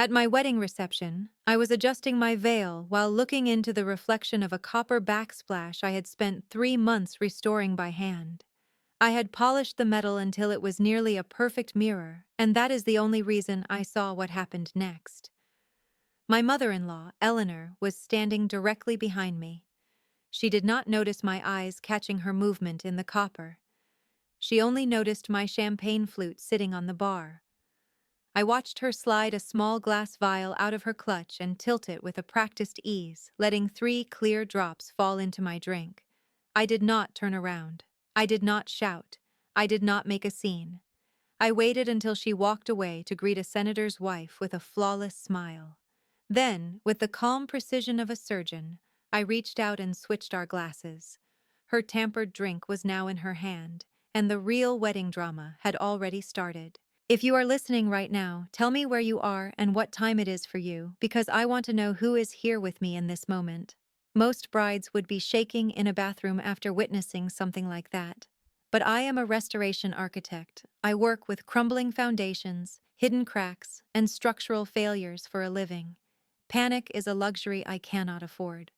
At my wedding reception, I was adjusting my veil while looking into the reflection of a copper backsplash I had spent 3 months restoring by hand. I had polished the metal until it was nearly a perfect mirror, and that is the only reason I saw what happened next. My mother-in-law, Eleanor, was standing directly behind me. She did not notice my eyes catching her movement in the copper. She only noticed my champagne flute sitting on the bar. I watched her slide a small glass vial out of her clutch and tilt it with a practiced ease, letting 3 clear drops fall into my drink. I did not turn around. I did not shout. I did not make a scene. I waited until she walked away to greet a senator's wife with a flawless smile. Then, with the calm precision of a surgeon, I reached out and switched our glasses. Her tampered drink was now in her hand, and the real wedding drama had already started. If you are listening right now, tell me where you are and what time it is for you, because I want to know who is here with me in this moment. Most brides would be shaking in a bathroom after witnessing something like that. But I am a restoration architect. I work with crumbling foundations, hidden cracks, and structural failures for a living. Panic is a luxury I cannot afford.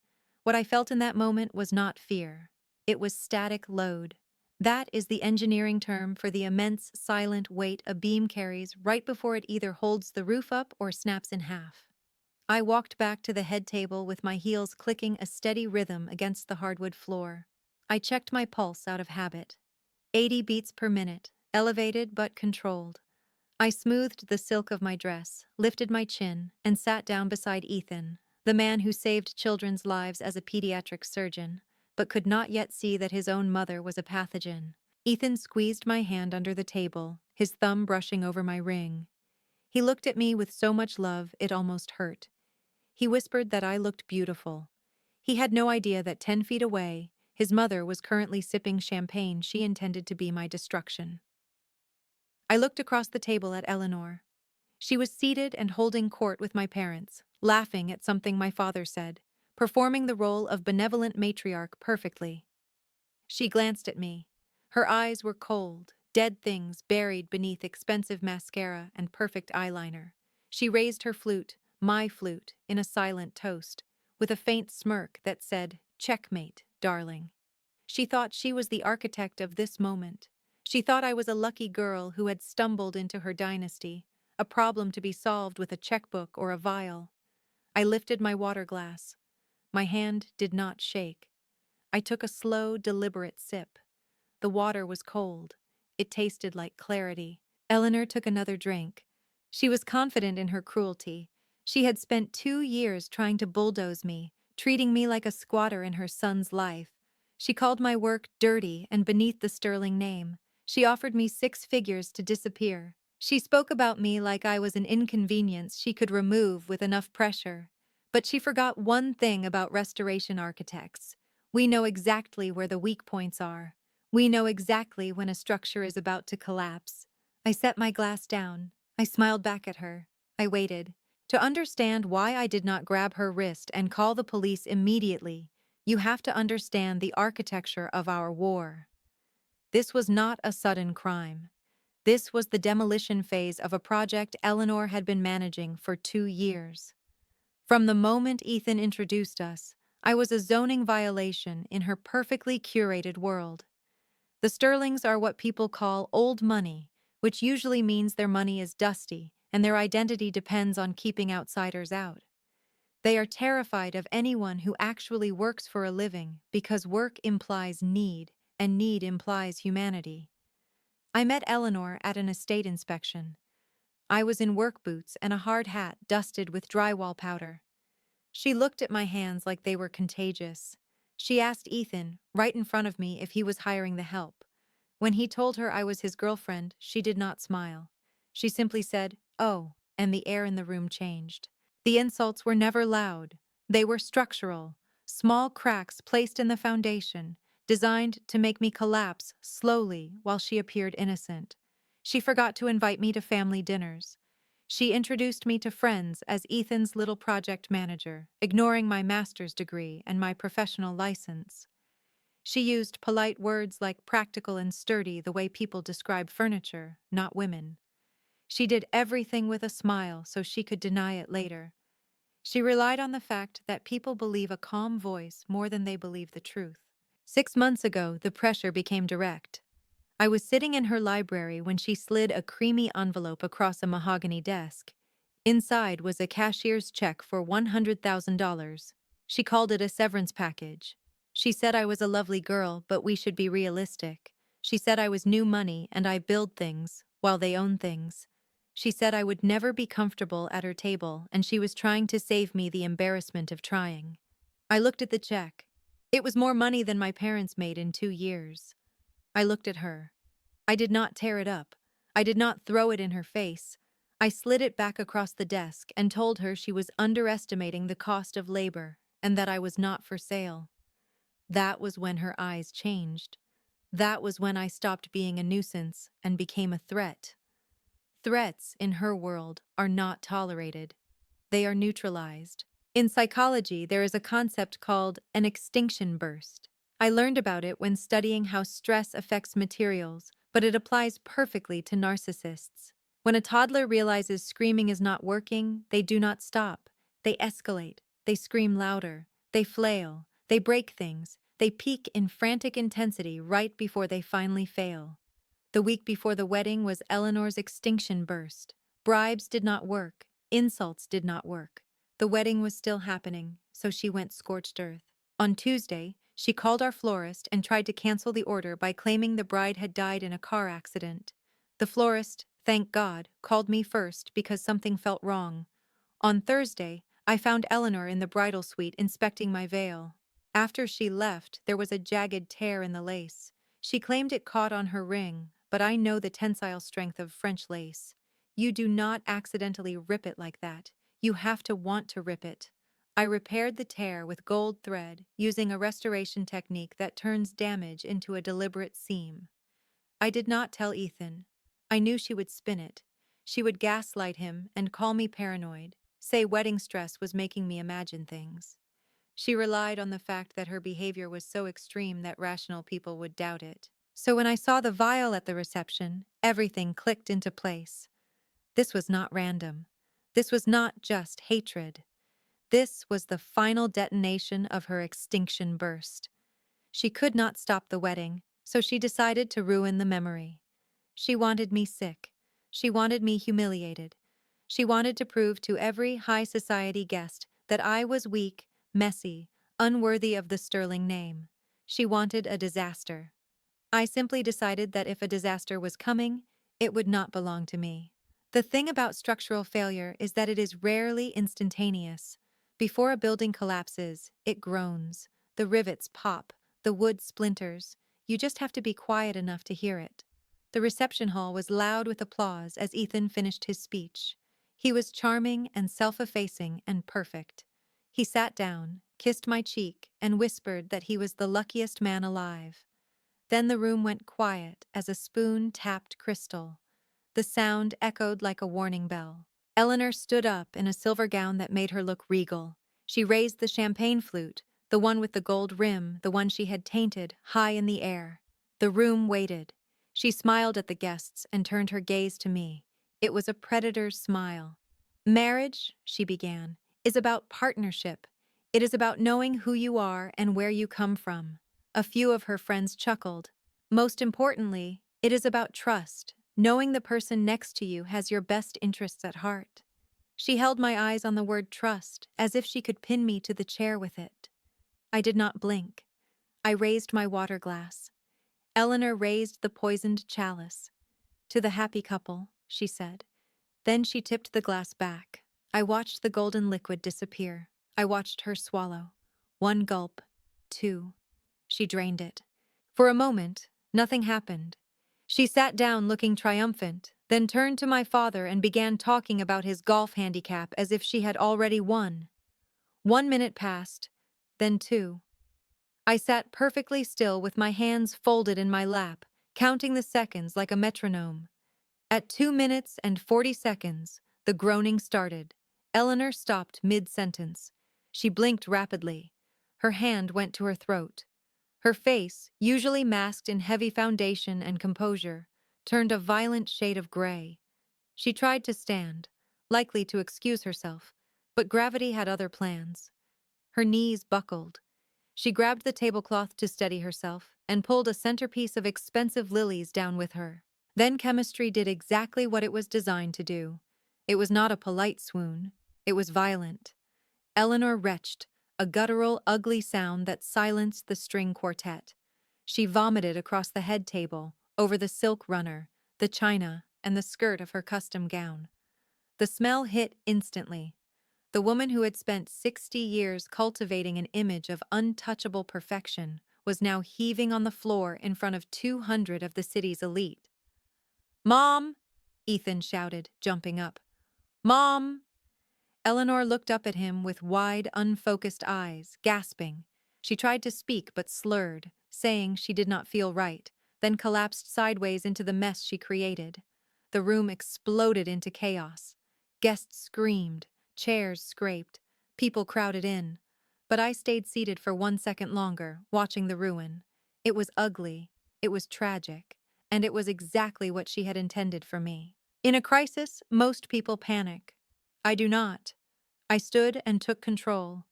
What I felt in that moment was not fear. It was static load. That is the engineering term for the immense, silent weight a beam carries right before it either holds the roof up or snaps in half. I walked back to the head table with my heels clicking a steady rhythm against the hardwood floor. I checked my pulse out of habit. 80 beats per minute, elevated but controlled. I smoothed the silk of my dress, lifted my chin, and sat down beside Ethan, the man who saved children's lives as a pediatric surgeon, but could not yet see that his own mother was a pathogen. Ethan squeezed my hand under the table, his thumb brushing over my ring. He looked at me with so much love it almost hurt. He whispered that I looked beautiful. He had no idea that 10 feet away, his mother was currently sipping champagne she intended to be my destruction. I looked across the table at Eleanor. She was seated and holding court with my parents, laughing at something my father said, performing the role of benevolent matriarch perfectly. She glanced at me. Her eyes were cold, dead things buried beneath expensive mascara and perfect eyeliner. She raised her flute, my flute, in a silent toast, with a faint smirk that said, "Checkmate, darling." She thought she was the architect of this moment. She thought I was a lucky girl who had stumbled into her dynasty, a problem to be solved with a checkbook or a vial. I lifted my water glass. My hand did not shake. I took a slow, deliberate sip. The water was cold. It tasted like clarity. Eleanor took another drink. She was confident in her cruelty. She had spent 2 years trying to bulldoze me, treating me like a squatter in her son's life. She called my work dirty and beneath the sterling name. She offered me 6 figures to disappear. She spoke about me like I was an inconvenience she could remove with enough pressure. But she forgot one thing about restoration architects. We know exactly where the weak points are. We know exactly when a structure is about to collapse. I set my glass down. I smiled back at her. I waited. To understand why I did not grab her wrist and call the police immediately, you have to understand the architecture of our war. This was not a sudden crime. This was the demolition phase of a project Eleanor had been managing for 2 years. From the moment Ethan introduced us, I was a zoning violation in her perfectly curated world. The Sterlings are what people call old money, which usually means their money is dusty and their identity depends on keeping outsiders out. They are terrified of anyone who actually works for a living because work implies need, and need implies humanity. I met Eleanor at an estate inspection. I was in work boots and a hard hat dusted with drywall powder. She looked at my hands like they were contagious. She asked Ethan, right in front of me, if he was hiring the help. When he told her I was his girlfriend, she did not smile. She simply said, "Oh," and the air in the room changed. The insults were never loud. They were structural, small cracks placed in the foundation, designed to make me collapse slowly while she appeared innocent. She forgot to invite me to family dinners. She introduced me to friends as Ethan's little project manager, ignoring my master's degree and my professional license. She used polite words like practical and sturdy the way people describe furniture, not women. She did everything with a smile so she could deny it later. She relied on the fact that people believe a calm voice more than they believe the truth. 6 months ago, the pressure became direct. I was sitting in her library when she slid a creamy envelope across a mahogany desk. Inside was a cashier's check for $100,000. She called it a severance package. She said I was a lovely girl, but we should be realistic. She said I was new money and I build things, while they own things. She said I would never be comfortable at her table, and she was trying to save me the embarrassment of trying. I looked at the check. It was more money than my parents made in 2 years. I looked at her. I did not tear it up. I did not throw it in her face. I slid it back across the desk and told her she was underestimating the cost of labor and that I was not for sale. That was when her eyes changed. That was when I stopped being a nuisance and became a threat. Threats, in her world, are not tolerated. They are neutralized. In psychology, there is a concept called an extinction burst. I learned about it when studying how stress affects materials, but it applies perfectly to narcissists. When a toddler realizes screaming is not working, they do not stop. They escalate. They scream louder. They flail. They break things. They peak in frantic intensity right before they finally fail. The week before the wedding was Eleanor's extinction burst. Bribes did not work. Insults did not work. The wedding was still happening, so she went scorched earth. On Tuesday, she called our florist and tried to cancel the order by claiming the bride had died in a car accident. The florist, thank God, called me first because something felt wrong. On Thursday, I found Eleanor in the bridal suite inspecting my veil. After she left, there was a jagged tear in the lace. She claimed it caught on her ring, but I know the tensile strength of French lace. You do not accidentally rip it like that. You have to want to rip it. I repaired the tear with gold thread, using a restoration technique that turns damage into a deliberate seam. I did not tell Ethan. I knew she would spin it. She would gaslight him and call me paranoid, say wedding stress was making me imagine things. She relied on the fact that her behavior was so extreme that rational people would doubt it. So when I saw the vial at the reception, everything clicked into place. This was not random. This was not just hatred. This was the final detonation of her extinction burst. She could not stop the wedding, so she decided to ruin the memory. She wanted me sick. She wanted me humiliated. She wanted to prove to every high society guest that I was weak, messy, unworthy of the sterling name. She wanted a disaster. I simply decided that if a disaster was coming, it would not belong to me. The thing about structural failure is that it is rarely instantaneous. Before a building collapses, it groans. The rivets pop. The wood splinters. You just have to be quiet enough to hear it. The reception hall was loud with applause as Ethan finished his speech. He was charming and self-effacing and perfect. He sat down, kissed my cheek, and whispered that he was the luckiest man alive. Then the room went quiet as a spoon tapped crystal. The sound echoed like a warning bell. Eleanor stood up in a silver gown that made her look regal. She raised the champagne flute, the one with the gold rim, the one she had tainted, high in the air. The room waited. She smiled at the guests and turned her gaze to me. It was a predator's smile. Marriage, she began, is about partnership. It is about knowing who you are and where you come from. A few of her friends chuckled. Most importantly, it is about trust, knowing the person next to you has your best interests at heart. She held my eyes on the word trust, as if she could pin me to the chair with it. I did not blink. I raised my water glass. Eleanor raised the poisoned chalice. To the happy couple, she said. Then she tipped the glass back. I watched the golden liquid disappear. I watched her swallow. One gulp. Two. She drained it. For a moment, nothing happened. She sat down looking triumphant, then turned to my father and began talking about his golf handicap as if she had already won. 1 minute passed, then two. I sat perfectly still with my hands folded in my lap, counting the seconds like a metronome. At 2 minutes and 40 seconds, the groaning started. Eleanor stopped mid-sentence. She blinked rapidly. Her hand went to her throat. Her face, usually masked in heavy foundation and composure, turned a violent shade of gray. She tried to stand, likely to excuse herself, but gravity had other plans. Her knees buckled. She grabbed the tablecloth to steady herself and pulled a centerpiece of expensive lilies down with her. Then chemistry did exactly what it was designed to do. It was not a polite swoon. It was violent. Eleanor retched, a guttural, ugly sound that silenced the string quartet. She vomited across the head table, over the silk runner, the china, and the skirt of her custom gown. The smell hit instantly. The woman who had spent 60 years cultivating an image of untouchable perfection was now heaving on the floor in front of 200 of the city's elite. "Mom!" Ethan shouted, jumping up. "Mom!" Eleanor looked up at him with wide, unfocused eyes, gasping. She tried to speak but slurred, saying she did not feel right, then collapsed sideways into the mess she created. The room exploded into chaos. Guests screamed, chairs scraped, people crowded in. But I stayed seated for 1 second longer, watching the ruin. It was ugly, it was tragic, and it was exactly what she had intended for me. In a crisis, most people panic. I do not. I stood and took control.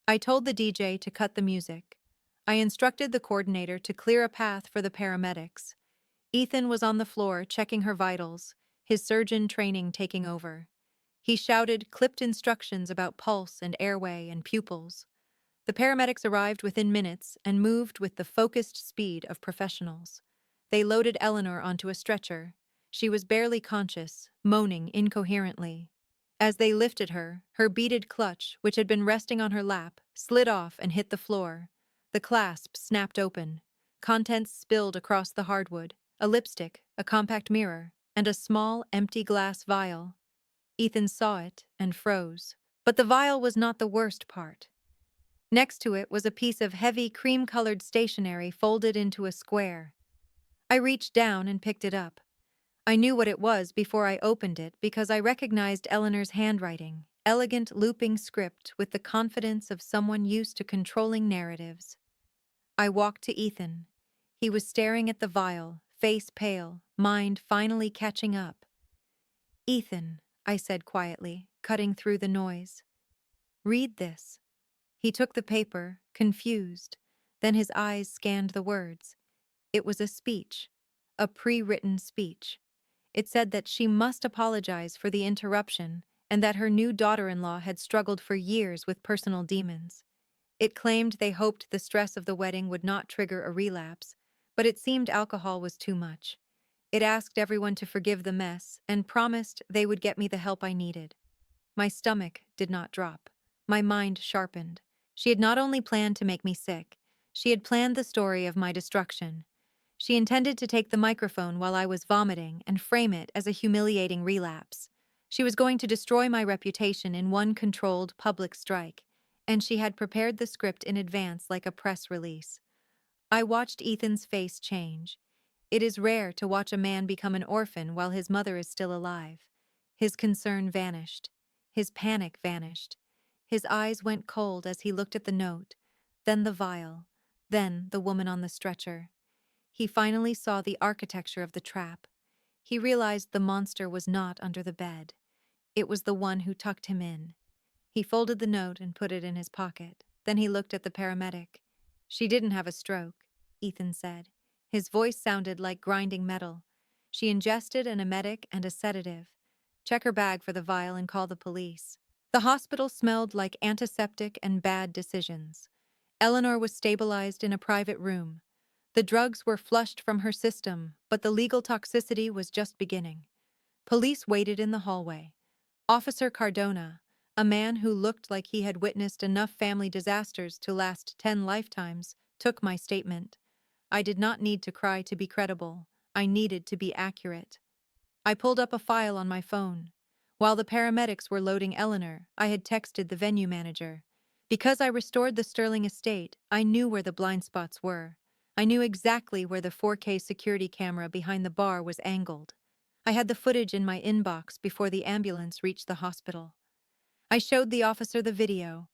I told the DJ to cut the music. I instructed the coordinator to clear a path for the paramedics. Ethan was on the floor checking her vitals, his surgeon training taking over. He shouted clipped instructions about pulse and airway and pupils. The paramedics arrived within minutes and moved with the focused speed of professionals. They loaded Eleanor onto a stretcher. She was barely conscious, moaning incoherently. As they lifted her, her beaded clutch, which had been resting on her lap, slid off and hit the floor. The clasp snapped open. Contents spilled across the hardwood: a lipstick, a compact mirror, and a small, empty glass vial. Ethan saw it and froze. But the vial was not the worst part. Next to it was a piece of heavy, cream-colored stationery folded into a square. I reached down and picked it up. I knew what it was before I opened it because I recognized Eleanor's handwriting, elegant looping script with the confidence of someone used to controlling narratives. I walked to Ethan. He was staring at the vial, face pale, mind finally catching up. "Ethan," I said quietly, cutting through the noise. "Read this." He took the paper, confused. Then his eyes scanned the words. It was a speech, a pre-written speech. It said that she must apologize for the interruption and that her new daughter-in-law had struggled for years with personal demons. It claimed they hoped the stress of the wedding would not trigger a relapse, but it seemed alcohol was too much. It asked everyone to forgive the mess and promised they would get me the help I needed. My stomach did not drop. My mind sharpened. She had not only planned to make me sick, she had planned the story of my destruction. She intended to take the microphone while I was vomiting and frame it as a humiliating relapse. She was going to destroy my reputation in one controlled public strike, and she had prepared the script in advance like a press release. I watched Ethan's face change. It is rare to watch a man become an orphan while his mother is still alive. His concern vanished. His panic vanished. His eyes went cold as he looked at the note, then the vial, then the woman on the stretcher. He finally saw the architecture of the trap. He realized the monster was not under the bed. It was the one who tucked him in. He folded the note and put it in his pocket. Then he looked at the paramedic. "She didn't have a stroke," Ethan said. His voice sounded like grinding metal. "She ingested an emetic and a sedative. Check her bag for the vial and call the police." The hospital smelled like antiseptic and bad decisions. Eleanor was stabilized in a private room. The drugs were flushed from her system, but the legal toxicity was just beginning. Police waited in the hallway. Officer Cardona, a man who looked like he had witnessed enough family disasters to last 10 lifetimes, took my statement. I did not need to cry to be credible. I needed to be accurate. I pulled up a file on my phone. While the paramedics were loading Eleanor, I had texted the venue manager. Because I restored the Sterling estate, I knew where the blind spots were. I knew exactly where the 4K security camera behind the bar was angled. I had the footage in my inbox before the ambulance reached the hospital. I showed the officer the video.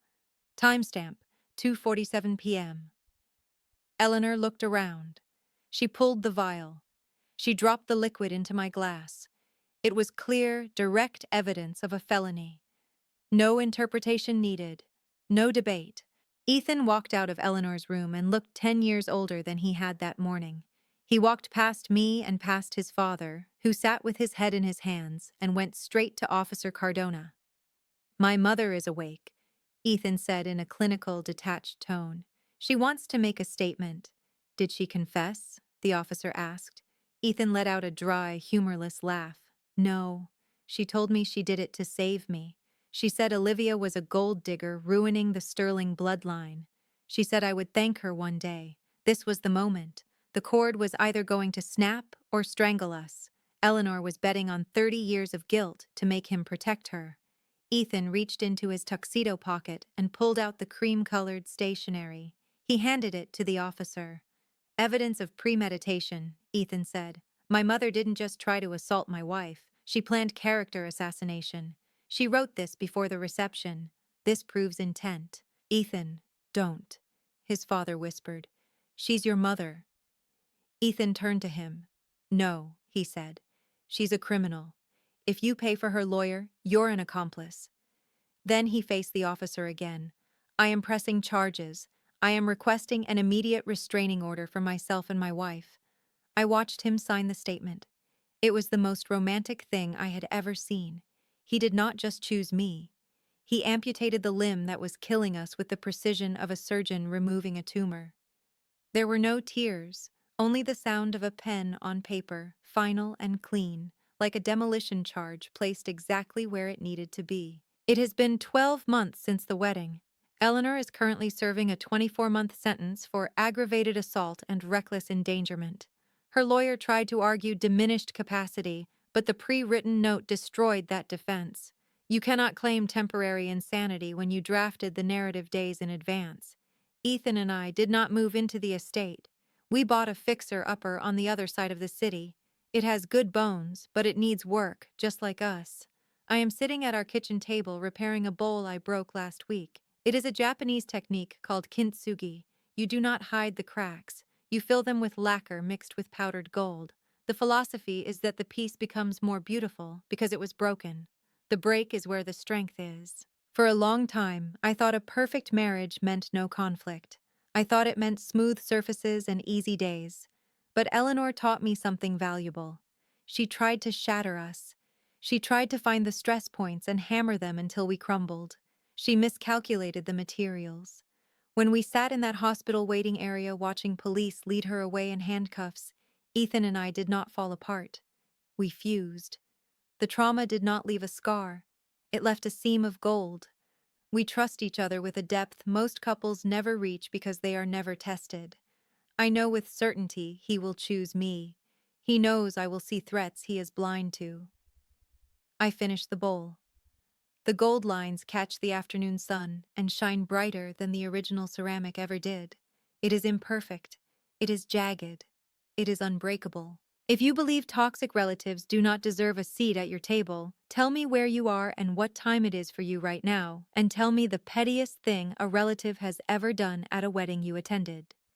Timestamp, 2:47 p.m. Eleanor looked around. She pulled the vial. She dropped the liquid into my glass. It was clear, direct evidence of a felony. No interpretation needed. No debate. Ethan walked out of Eleanor's room and looked 10 years older than he had that morning. He walked past me and past his father, who sat with his head in his hands, and went straight to Officer Cardona. "My mother is awake," Ethan said in a clinical, detached tone. "She wants to make a statement." "Did she confess?" the officer asked. Ethan let out a dry, humorless laugh. "No. She told me she did it to save me. She said Olivia was a gold digger ruining the Sterling bloodline. She said I would thank her one day. This was the moment. The cord was either going to snap or strangle us. Eleanor was betting on 30 years of guilt to make him protect her." Ethan reached into his tuxedo pocket and pulled out the cream-colored stationery. He handed it to the officer. "Evidence of premeditation," Ethan said. "My mother didn't just try to assault my wife. She planned character assassination. She wrote this before the reception. This proves intent." "Ethan, don't," his father whispered. "She's your mother." Ethan turned to him. "No," he said. "She's a criminal. If you pay for her lawyer, you're an accomplice." Then he faced the officer again. "I am pressing charges. I am requesting an immediate restraining order for myself and my wife." I watched him sign the statement. It was the most romantic thing I had ever seen. He did not just choose me. He amputated the limb that was killing us with the precision of a surgeon removing a tumor. There were no tears, only the sound of a pen on paper, final and clean, like a demolition charge placed exactly where it needed to be. It has been 12 months since the wedding. Eleanor is currently serving a 24-month sentence for aggravated assault and reckless endangerment. Her lawyer tried to argue diminished capacity, but the pre-written note destroyed that defense. You cannot claim temporary insanity when you drafted the narrative days in advance. Ethan and I did not move into the estate. We bought a fixer-upper on the other side of the city. It has good bones, but it needs work, just like us. I am sitting at our kitchen table repairing a bowl I broke last week. It is a Japanese technique called kintsugi. You do not hide the cracks. You fill them with lacquer mixed with powdered gold. The philosophy is that the piece becomes more beautiful because it was broken. The break is where the strength is. For a long time, I thought a perfect marriage meant no conflict. I thought it meant smooth surfaces and easy days. But Eleanor taught me something valuable. She tried to shatter us. She tried to find the stress points and hammer them until we crumbled. She miscalculated the materials. When we sat in that hospital waiting area watching police lead her away in handcuffs, Ethan and I did not fall apart. We fused. The trauma did not leave a scar. It left a seam of gold. We trust each other with a depth most couples never reach because they are never tested. I know with certainty he will choose me. He knows I will see threats he is blind to. I finish the bowl. The gold lines catch the afternoon sun and shine brighter than the original ceramic ever did. It is imperfect. It is jagged. It is unbreakable. If you believe toxic relatives do not deserve a seat at your table, tell me where you are and what time it is for you right now, and tell me the pettiest thing a relative has ever done at a wedding you attended.